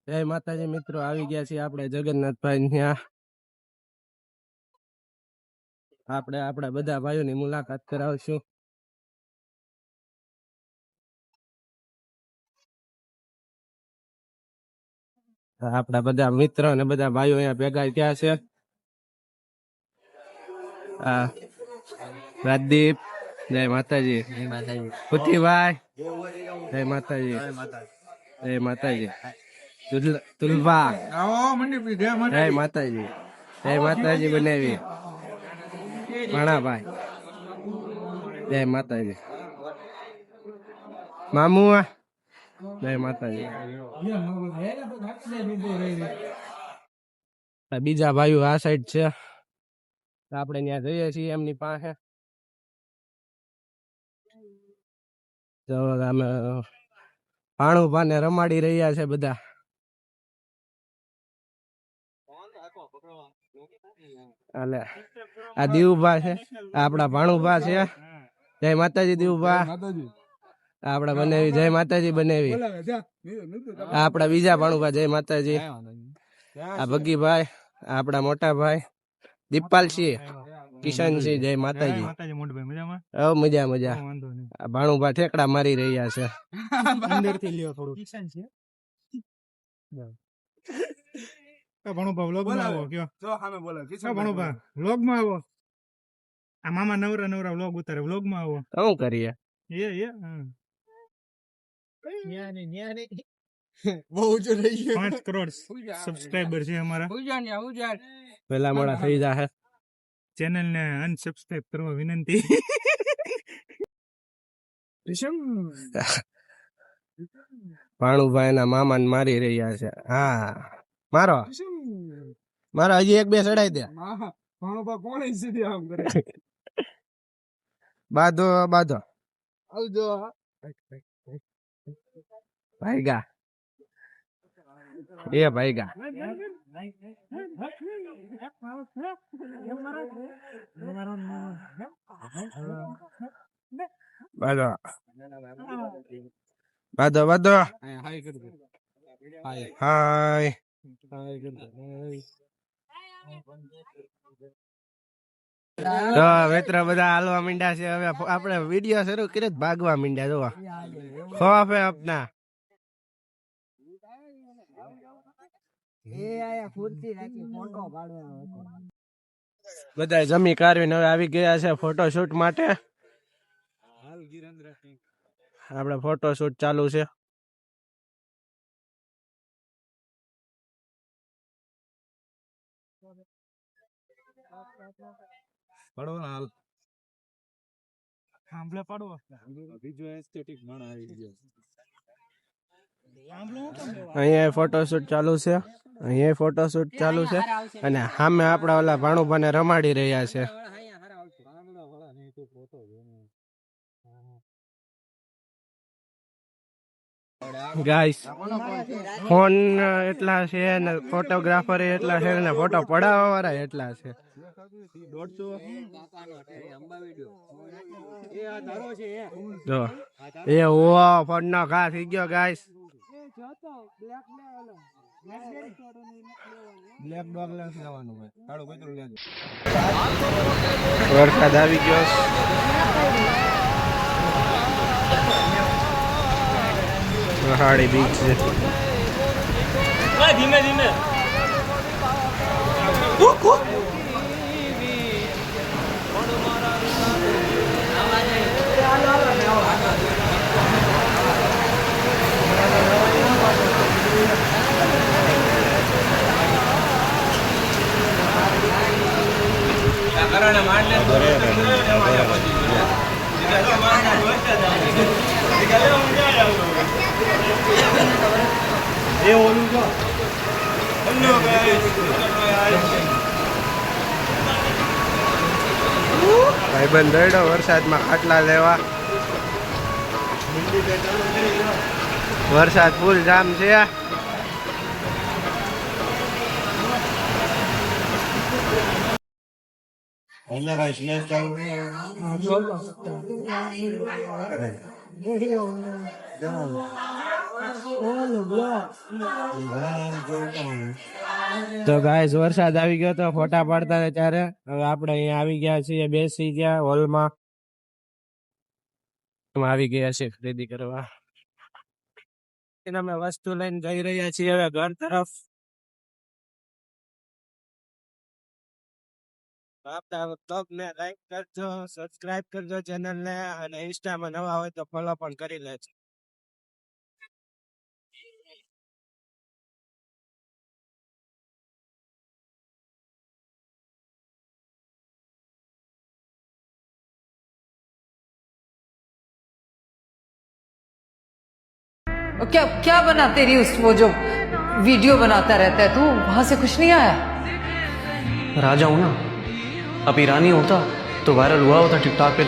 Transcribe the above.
જય માતાજી મિત્રો, આવી ગયા છીએ આપણે જગન્નાથભાઈ ત્યાં. આપણે આપણા બધા ભાઈઓની મુલાકાત કરાવશું. આપણા બધા મિત્ર અને બધા ભાઈઓ અહીંયા ભેગા થયા છે. રાજદીપ, જય માતાજી. પુતિભાઈ, જય માતાજી. જય માતાજી. તુલભા, જય માતાજી. જય માતાજી બનાવી. ભાણાભાઈ, જય માતાજી. મામુ, જય માતાજી. બીજા ભાઈઓ આ સાઈડ છે, આપણે ત્યાં જઈએ છીએ એમની પાસે. અમે ભાણુભાને રમાડી રહ્યા છે બધા. એટલે આ દીવભા છે, આપડા ભાણુભા છે. જય માતાજી દીવભા. આપડા બનાવી જય માતાજી બનાવી. આપડા બીજા ભાણુભા જય માતાજી. આ ભગીભાઈ, આપડા મોટા ભાઈ દીપાલસિંહ, કિશનસિંહ, જય માતાજી. મજા મજા. આ ભાણુભા ઠેકડા મારી રહ્યા છે. મામા નવરા નવરા વ્લોગ ઉતારે, વ્લોગ માં આવો. શું કરીએ? બહુ જ રહી ગયો. 5 કરોડ સબસ્ક્રાઇબર છે અમારા. પેલા મોડા થઈ જાહે. ચેનલ ને અનસબસ્ક્રાઇબ કરવા વિનંતી. ભાણુભાઈ ના મામા ને મારી રહ્યા છે. હા, મારો મારો હજી એક બે ચડાઈ દે. બાધો બાધો ભાઈગા એ ભાઈગા. બાધો બાધો બાધો. હાય. તો મિત્ર બધા હાલવા માંડ્યા છે. હવે આપણે વિડીયો શરૂ કરી ભાગવા માંડ્યા. જોવા ખોફ હે આપના. બધા જમી કાઢવીને હવે આવી ગયા છે ફોટોશૂટ માટે. આપણે ફોટોશૂટ ચાલુ છે. અહીંયા ફોટોશૂટ ચાલુ છે. અહીંયા ફોટોશૂટ ચાલુ છે અને સામે આપડા ઓલા ભાણુભાને રમાડી રહ્યા છે. ગાઈસ, ફોન એટલા છે ને ફોટોગ્રાફર એટલા છે ને ફોટો પડાવવા વાળા એટલા છે. જો એ ઓ ફોન નો ઘા થઈ ગયો ગાઈસ. વરસાદ આવી ગયો. પહાડી બીચ છે. ધીમે ધીમે ભાઈબંધ દોડ્યો વરસાદમાં ખાટલા લેવા. વરસાદ ફૂલ જામ છે. તો ગાઈસ વરસાદ આવી ગયો તો ફોટા પાડતા હતા ત્યારે હવે આપણે અહીંયા આવી ગયા છીએ, બેસી ગયા હોલમાં, આવી ગયા છે ખરીદી કરવા. અમે વસ્તુ લઈને જઈ રહ્યા છીએ હવે ઘર તરફ. આપણા બ્લોગને લાઈક કરજો, સબસ્ક્રાઇબ કરજો ચેનલને, અને ઇન્સ્ટામાં નવા હોય તો ફોલો પણ કરી લેજો. क्या क्या बना तेरी उस वो जो वीडियो बनाता रहता है तू, वहां से कुछ नहीं आया? राजा हूं ना, अभी रानी होता तो वायरल हुआ होता टिकटॉक पे.